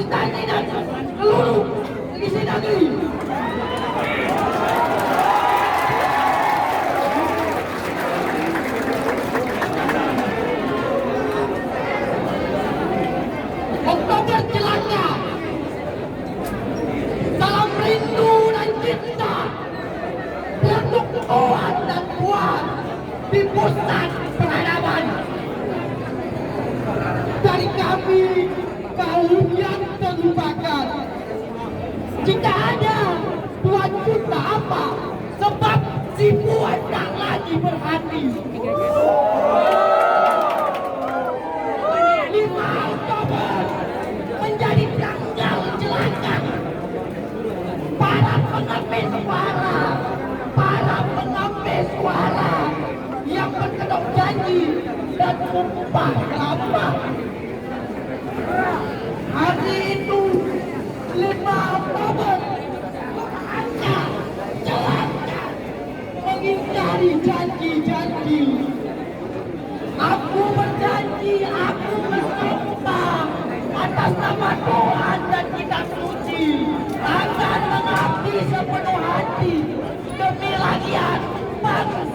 tani dan seluruh isi negeri. Oktober celaka, salam rindu dan cinta untuk Tuhan dan Tuhan di pusat peradaban. Dari kami kaum yang terlupakan, jika ada Tuhan kita apa? Sebab si Tuhan tak lagi berhati. 5 Oktober menjadi tanggal celaka. Para pengambil suara, para pengambil suara yang berkedok janji dan sumpah kelapa. Hari itu 5 Oktober hanya celaka mengingkari janji-janji. Aku berjanji, aku bersumpah atas nama Tuhan dan kitab suci akan mengabdi sepenuh hati demi rakyat bangsa